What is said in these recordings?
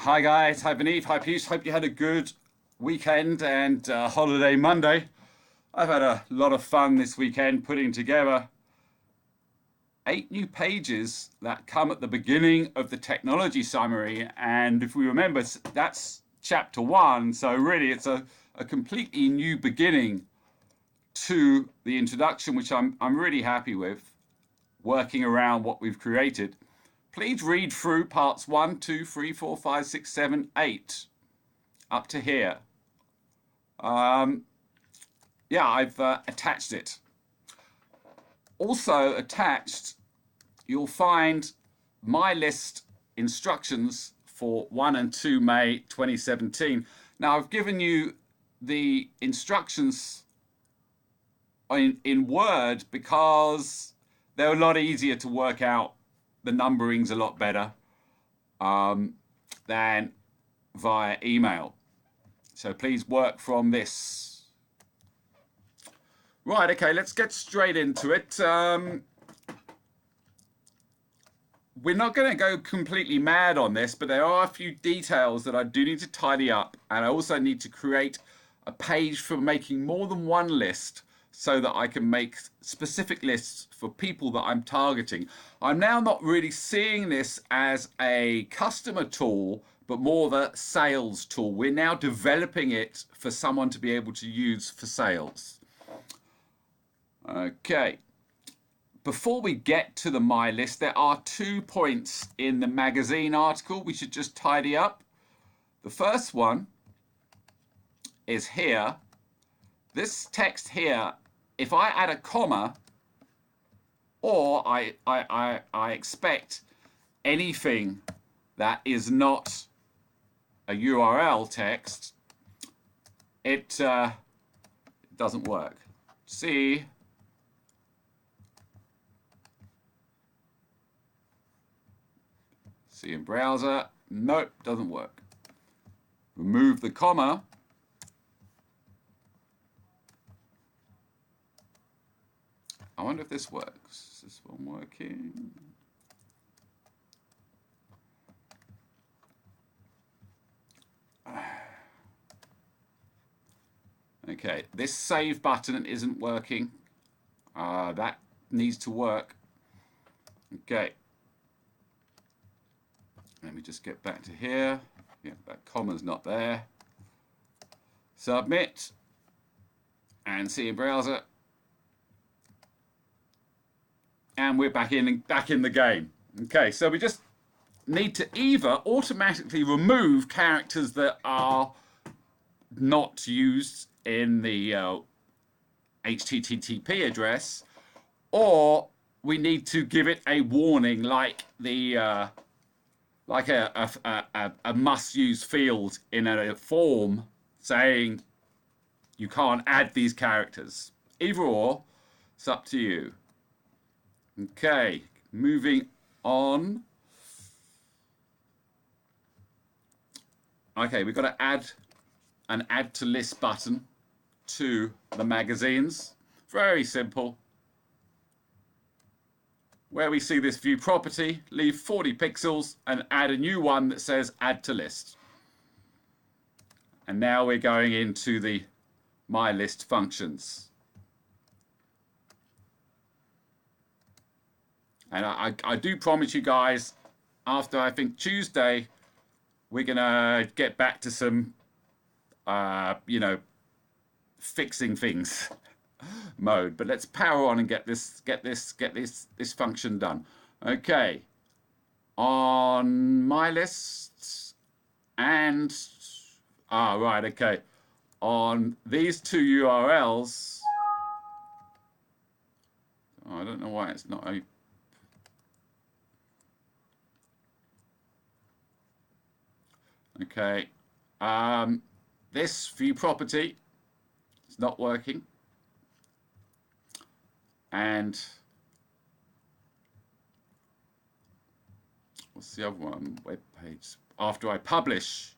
Hi guys, hi Beneath, hi Peace. Hope you had a good weekend and holiday Monday. I've had a lot of fun this weekend putting together 8 new pages that come at the beginning of the technology summary. And if we remember, that's chapter 1. So really it's a completely new beginning to the introduction, which I'm really happy with, working around what we've created. Please read through parts 1, 2, 3, 4, 5, 6, 7, 8 up to here. Yeah, I've attached it. Also attached, you'll find my list instructions for 1 and 2 May 2017. Now, I've given you the instructions in Word because they're a lot easier to work out. The numbering's a lot better than via email. So please work from this. Right, okay, let's get straight into it. We're not going to go completely mad on this, but there are a few details that I do need to tidy up, and I also need to create a page for making more than one list so that I can make specific lists for people that I'm targeting. I'm now not really seeing this as a customer tool, but more of a sales tool. We're now developing it for someone to be able to use for sales. Okay. Before we get to the My List, there are 2 points in the magazine article we should just tidy up. The first one is here. This text here, if I add a comma, or I expect anything that is not a URL text, it doesn't work. See in browser, nope, doesn't work. Remove the comma. I wonder if this works. Is this one working? Okay, this save button isn't working. That needs to work. Okay. Let me just get back to here. Yeah, that comma's not there. Submit. And see in browser. And we're back in the game. Okay, so we just need to either automatically remove characters that are not used in the HTTP address, or we need to give it a warning like the like a must-use field in a form saying you can't add these characters. Either or, it's up to you. Okay, moving on. Okay, we've got to add an add to list button to the magazines. Very simple. Where we see this view property, leave 40 pixels and add a new one that says add to list. And now we're going into the My List functions. And I do promise you guys, after I think Tuesday, we're going to get back to some, fixing things mode. But let's power on and get this function done. Okay. On My Lists and right, okay. On these 2 URLs, I don't know why it's not a okay. This view property is not working. And what's the other one? Web page. After I publish,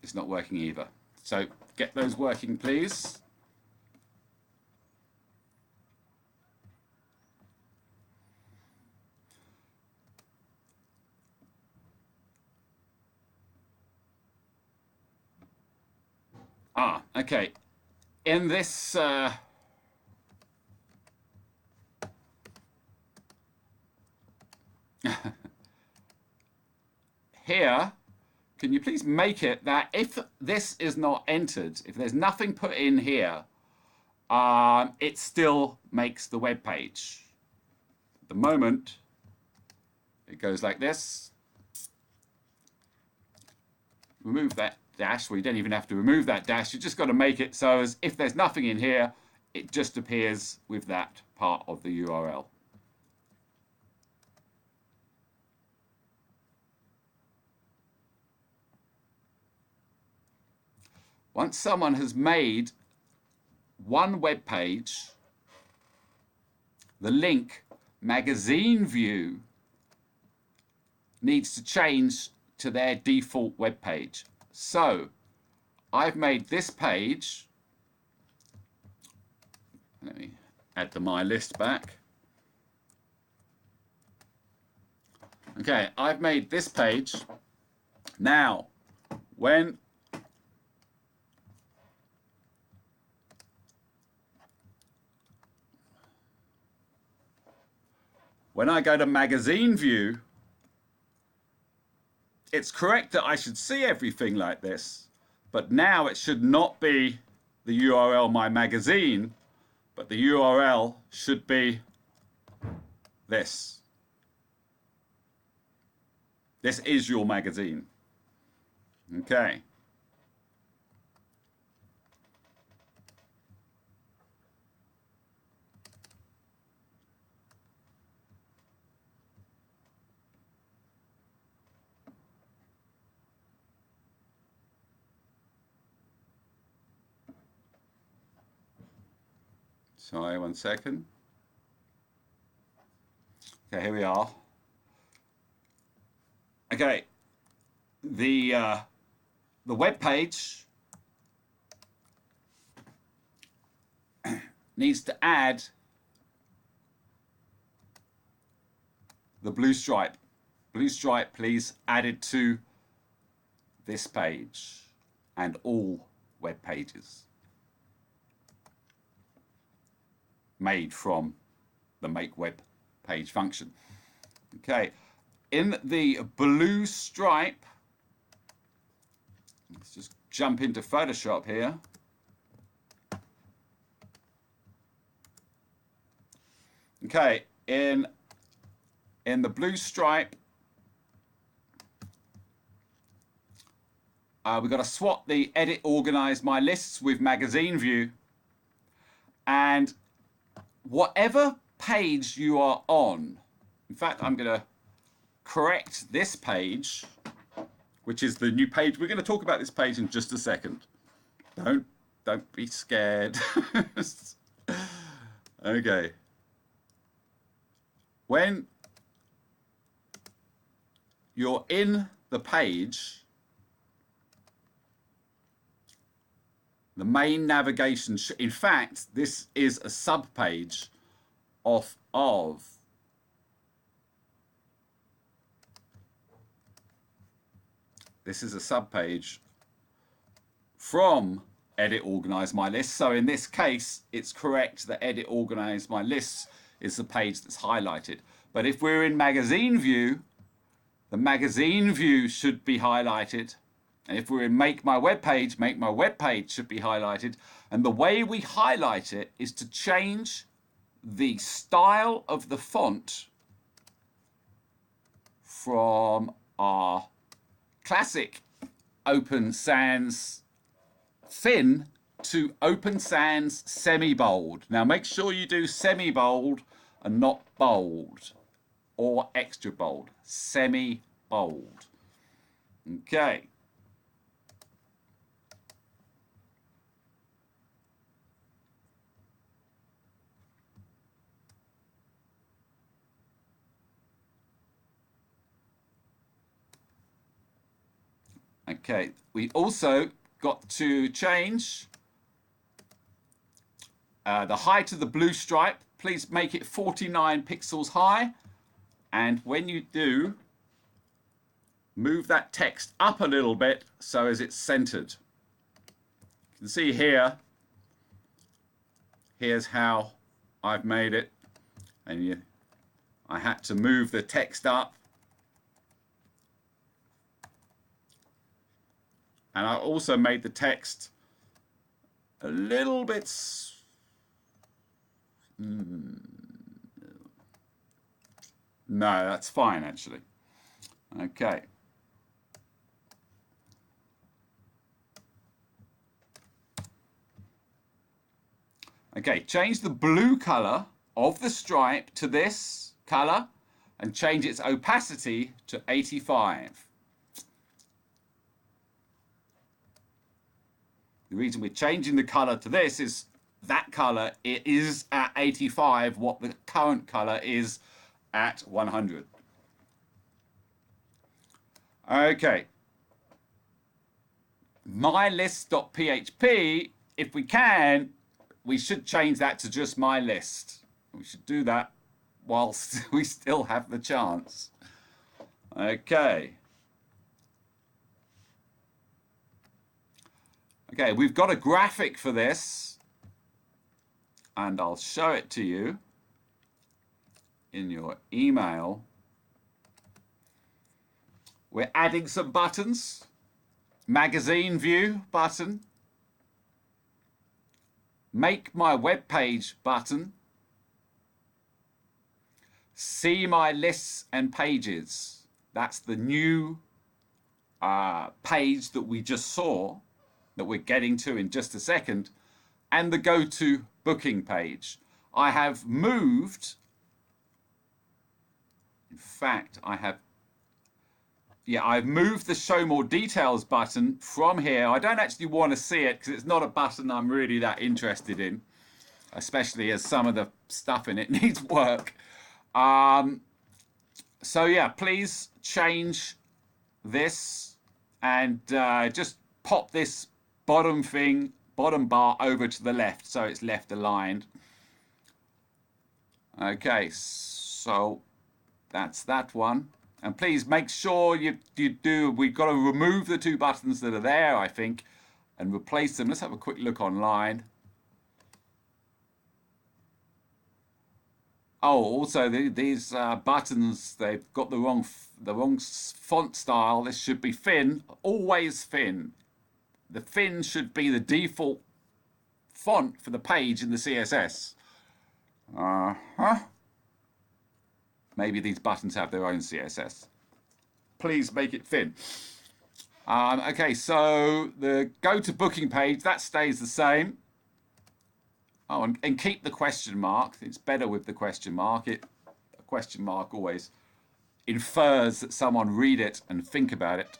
it's not working either. So get those working, please. Okay. In this here, can you please make it that if this is not entered, if there's nothing put in here, it still makes the web page. At the moment, it goes like this. Remove that dash. Well, you don't even have to remove that dash. You just got to make it so as if there's nothing in here, it just appears with that part of the URL. Once someone has made one web page, the link magazine view needs to change to their default web page. So I've made this page. Let me add the my list back. Okay, I've made this page. Now, when I go to magazine view, it's correct that I should see everything like this, but now it should not be the URL my magazine, but the URL should be this. This is your magazine. Okay. Sorry, 1 second. Okay, here we are. Okay, the web page needs to add the blue stripe. Blue stripe, please, added to this page and all web pages made from the make web page function. Okay, in the blue stripe, let's just jump into Photoshop here. Okay, in the blue stripe, we've got to swap the edit organize my lists with magazine view, and whatever page you are on, in fact, I'm going to correct this page, which is the new page. We're going to talk about this page in just a second. Don't be scared. Okay. When you're in the page, the main navigation, in fact, this is a sub-page of this is a sub-page from Edit Organize My List. So in this case, it's correct that Edit Organize My Lists is the page that's highlighted. But if we're in Magazine View, the Magazine View should be highlighted. And if we're in Make My Web Page should be highlighted. And the way we highlight it is to change the style of the font from our classic Open Sans thin to Open Sans semi-bold. Now make sure you do semi-bold and not bold or extra bold. Semi-bold. Okay. Okay, we also got to change the height of the blue stripe. Please make it 49 pixels high. And when you do, move that text up a little bit so as it's centered. can see here, here's how I've made it. And I had to move the text up. And I also made the text a little bit... No, that's fine, actually. Okay. Okay, change the blue color of the stripe to this color and change its opacity to 85. The reason we're changing the color to this is that color, it is at 85 what the current color is at 100. Okay. MyList.php, if we can, we should change that to just my list. We should do that whilst we still have the chance. Okay. Okay, we've got a graphic for this, and I'll show it to you in your email. We're adding some buttons. Magazine view button. Make my web page button. See my lists and pages. That's the new page that we just saw, that we're getting to in just a second, and the go to booking page. I have moved, in fact, I've moved the show more details button from here. I don't actually want to see it because it's not a button I'm really that interested in, especially as some of the stuff in it needs work. So yeah, please change this and just pop this bottom bar over to the left so it's left aligned. Okay, so that's that one. And please make sure you do, we've got to remove the two buttons that are there, I think, and replace them. Let's have a quick look online. Oh, also these buttons, they've got the wrong font style. This should be Finn, always Finn. The Finn should be the default font for the page in the CSS. Maybe these buttons have their own CSS. Please make it Finn. Okay, so the go to booking page, that stays the same. Oh, and keep the question mark. It's better with the question mark. A question mark always infers that someone read it and think about it.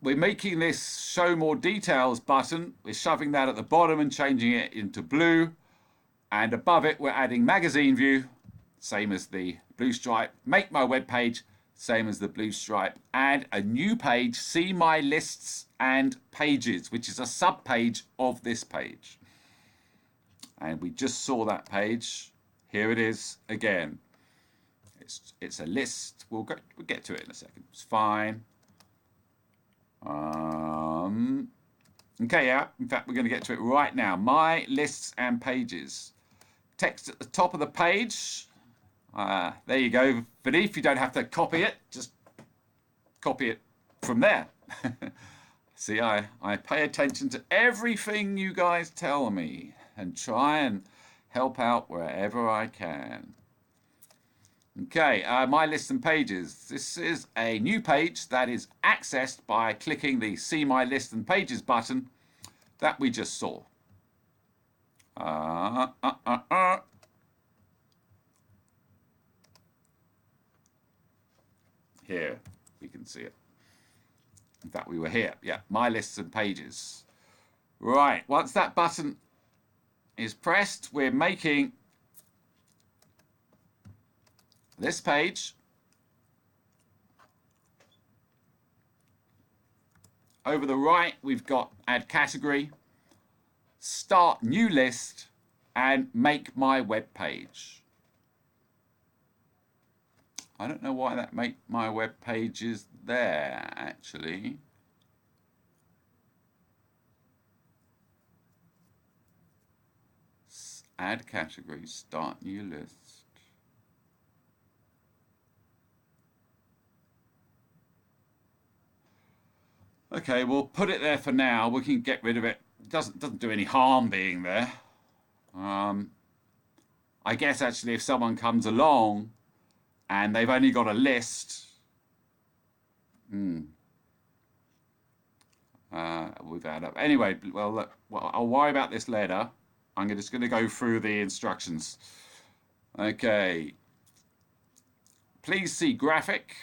We're making this show more details button. We're shoving that at the bottom and changing it into blue. And above it, we're adding magazine view, same as the blue stripe. Make my web page, same as the blue stripe. And a new page, see my lists and pages, which is a sub page of this page. And we just saw that page. Here it is again. It's a list. We'll get to it in a second. It's fine. Okay, yeah. In fact, we're going to get to it right now. My lists and pages. Text at the top of the page. There you go. Beneath, you don't have to copy it. Just copy it from there. See, I pay attention to everything you guys tell me and try and help out wherever I can. Okay, my list and pages. This is a new page that is accessed by clicking the See My List and Pages button that we just saw. Here, we can see it. In fact, we were here. Yeah, My Lists and Pages. Right, once that button is pressed, we're making this page. Over the right, we've got Add Category, Start New List, and Make My Web Page. I don't know why that Make My Web Page is there, actually. Add category, start new list. Okay, we'll put it there for now. We can get rid of it. It doesn't do any harm being there. I guess actually if someone comes along and they've only got a list, we've added up. Anyway, well, look, I'll worry about this later. I'm just going to go through the instructions. Okay. Please see graphic.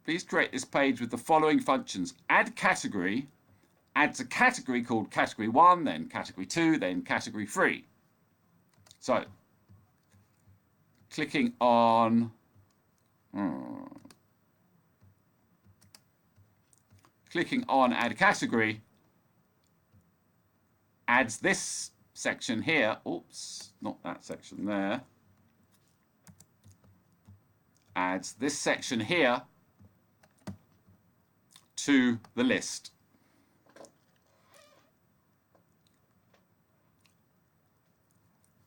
Please create this page with the following functions. Add category. Adds a category called category 1, then category 2, then category 3. So, clicking on add category adds this section here. Oops, not that section there. Adds this section here to the list.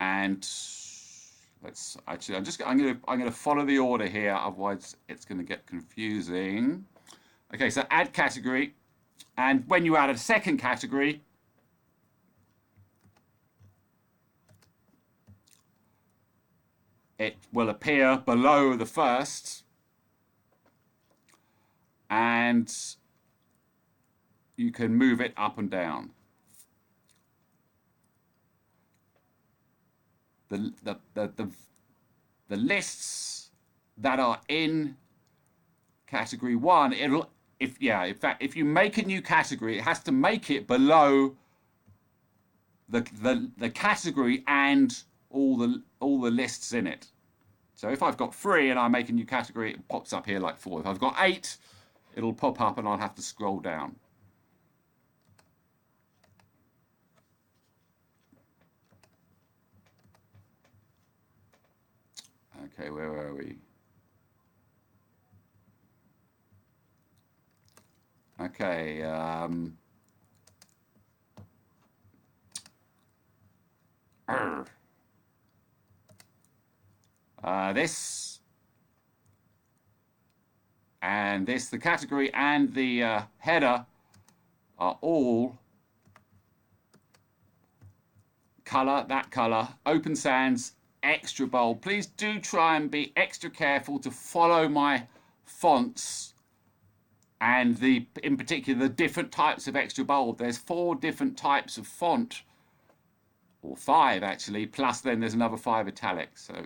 And let's actually, I'm going to follow the order here, otherwise it's going to get confusing. Okay, so add category, and when you add a second category, it will appear below the first, and you can move it up and down. The lists that are in category 1, in fact, if you make a new category, it has to make it below the category and all the lists in it. So if I've got 3 and I make a new category, it pops up here like 4. If I've got 8, it'll pop up and I'll have to scroll down. Okay, where are we? Okay, this and this, the category and the header are all color, that color, Open Sans, extra bold. Please do try and be extra careful to follow my fonts and in particular the different types of extra bold. There's 4 different types of font, or 5 actually, plus then there's another 5 italics. So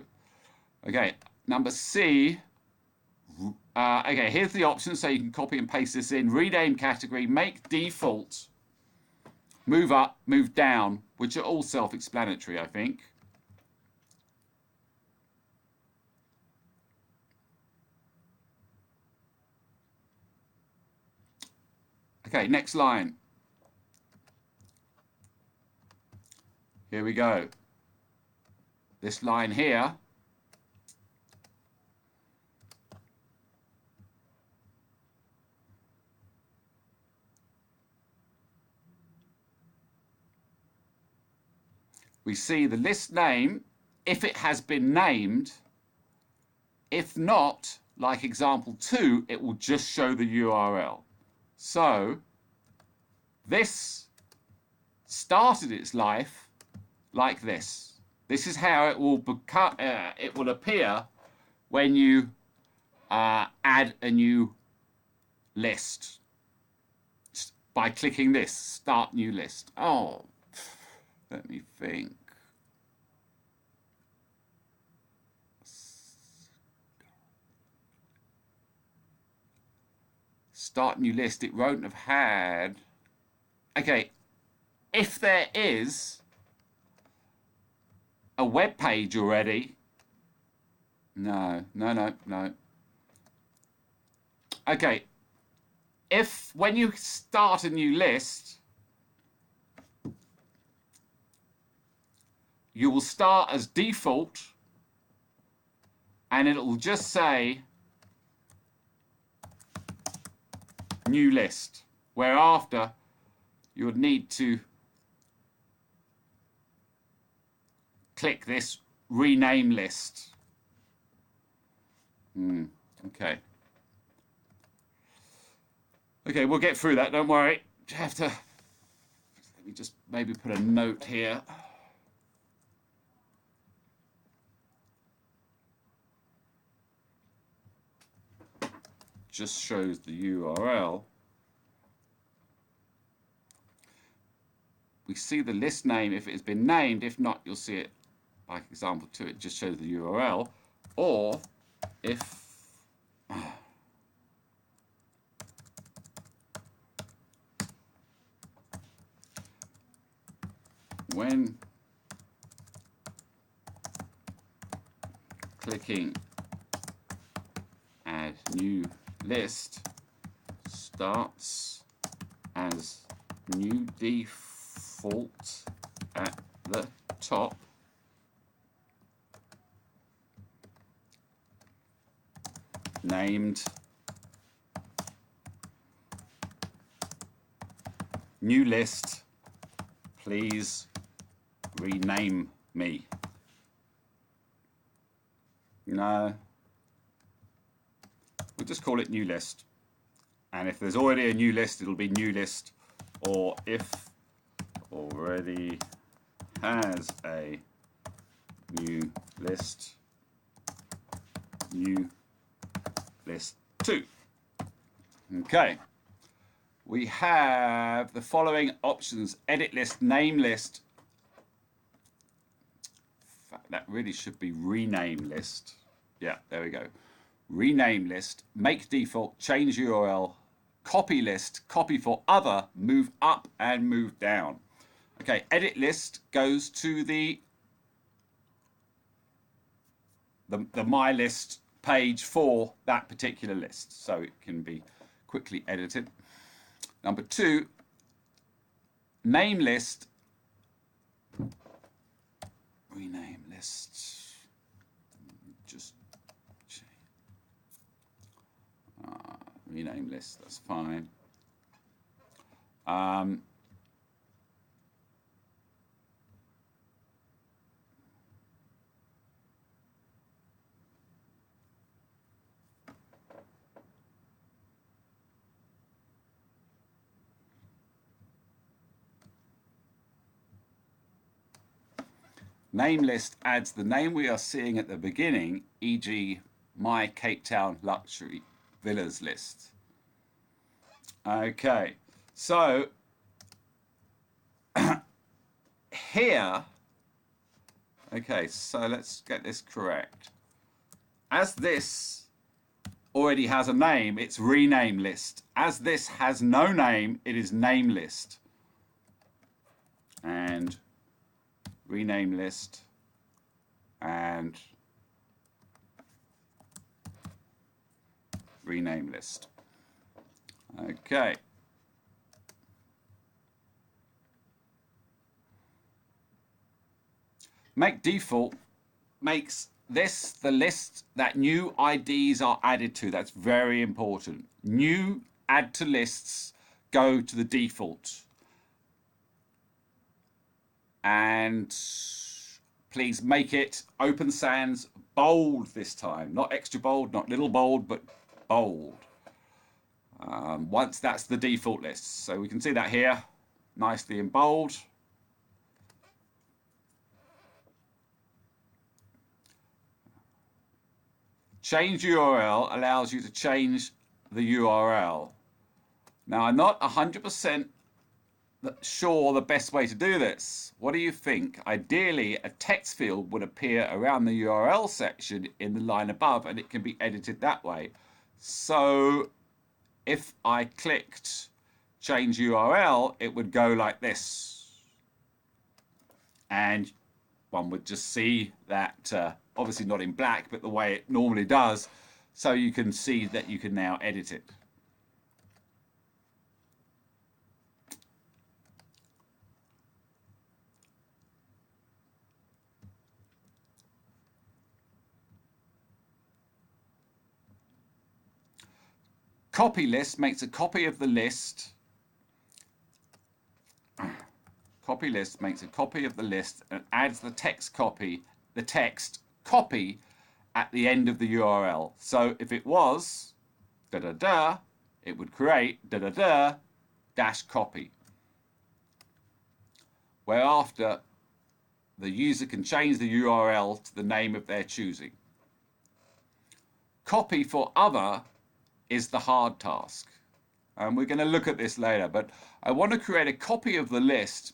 okay, number C. Okay, here's the option, so you can copy and paste this in. Rename category, make default, move up, move down, which are all self-explanatory, I think. Okay, next line. Here we go. This line here. We see the list name, if it has been named. If not, like example 2, it will just show the URL. So this started its life like this. This is how it will become. It will appear when you add a new list by clicking this, Start New List. Oh, let me think. Start New List, it won't have had. Okay, if there is a web page already. No. Okay, if when you start a new list, you will start as default and it will just say new list, whereafter you would need to click this rename list. Okay. Okay, we'll get through that, don't worry. You have to, let me just maybe put a note here. Just shows the URL. We see the list name if it has been named. If not, you'll see it, by example 2, it just shows the URL. Or if when clicking add new list starts as new default at the top, named new list, please rename me. No, we'll just call it new list. And if there's already a new list, it'll be new list. Or if already has a new list 2. Okay. We have the following options: edit list, name list. In fact, that really should be rename list. Yeah, there we go. Rename list, make default, change URL, copy list, copy for other, move up and move down. Okay, edit list goes to the my list page for that particular list, so it can be quickly edited. Number 2, name list, rename list. Just rename list, that's fine. Name list adds the name we are seeing at the beginning, e.g. my Cape Town luxury villas list. Okay, so here, okay, so let's get this correct. As this already has a name, it's rename list. As this has no name, it is name list. And rename list and rename list. Okay. Make default makes this the list that new IDs are added to. That's very important. New add to lists go to the default. And please make it Open Sans bold this time. Not extra bold, not little bold, but bold. Once that's the default list. So we can see that here, nicely in bold. Change URL allows you to change the URL. Now, I'm not 100% sure the best way to do this. What do you think? Ideally, a text field would appear around the URL section in the line above, and it can be edited that way. So if I clicked change URL, it would go like this. And one would just see that, obviously not in black, but the way it normally does. So you can see that you can now edit it. Copy list makes a copy of the list. Copy copy list makes a copy of the list and adds the text copy at the end of the URL. So if it was it would create dash copy. Whereafter the user can change the URL to the name of their choosing. Copy for other is the hard task. And we're going to look at this later, but I want to create a copy of the list,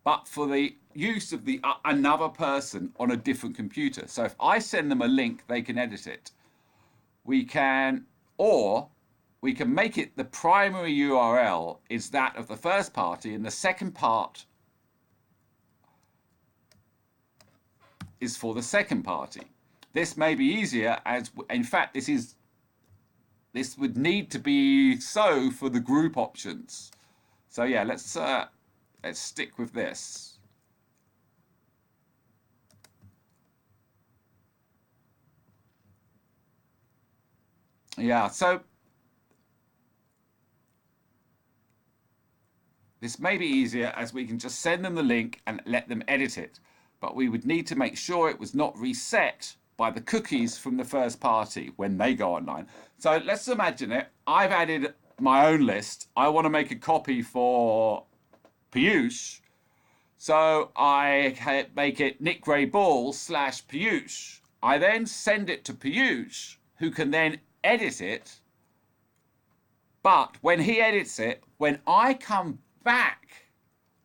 but for the use of the another person on a different computer. So if I send them a link, they can edit it. We can make it the primary URL is that of the first party, and the second part is for the second party. This may be easier, as in fact this would need to be so for the group options. So yeah, let's stick with this. Yeah, so this may be easier as we can just send them the link and let them edit it. But we would need to make sure it was not reset by the cookies from the first party when they go online. So let's imagine it. I've added my own list. I want to make a copy for Piyush. So I make it Nick Gray Ball / Piyush. I then send it to Piyush, who can then edit it. But when he edits it, when I come back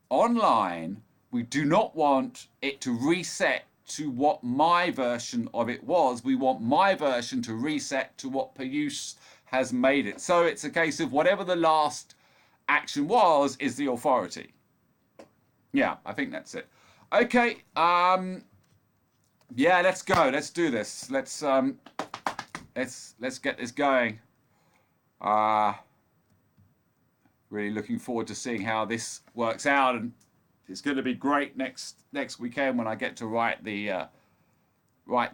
online, we do not want it to reset to what my version of it was. We want my version to reset to what Piyush has made it. So it's a case of whatever the last action was is the authority. Yeah, I think that's it. Okay. Yeah, let's go. Let's do this. Let's get this going. Really looking forward to seeing how this works out, and it's going to be great next weekend when I get to write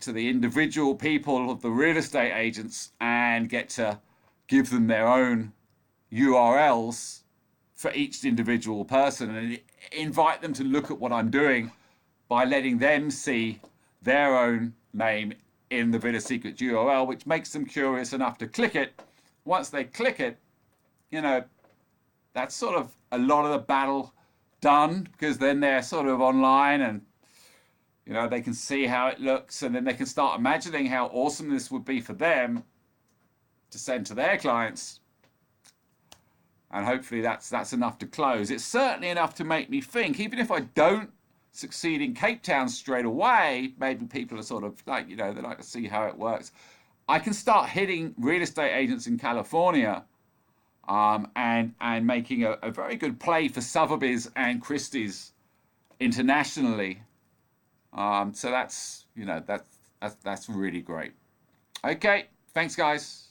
to the individual people of the real estate agents and get to give them their own URLs for each individual person and invite them to look at what I'm doing by letting them see their own name in the Villa Secret URL, which makes them curious enough to click it. Once they click it, you know, that's sort of a lot of the battle done, because then they're sort of online and, you know, they can see how it looks, and then they can start imagining how awesome this would be for them to send to their clients. And hopefully that's enough to close. It's certainly enough to make me think, even if I don't succeed in Cape Town straight away, maybe people are sort of like, you know, they like to see how it works. I can start hitting real estate agents in California and making a very good play for Sotheby's and Christie's internationally. So that's, you know, that's really great. Okay, thanks guys.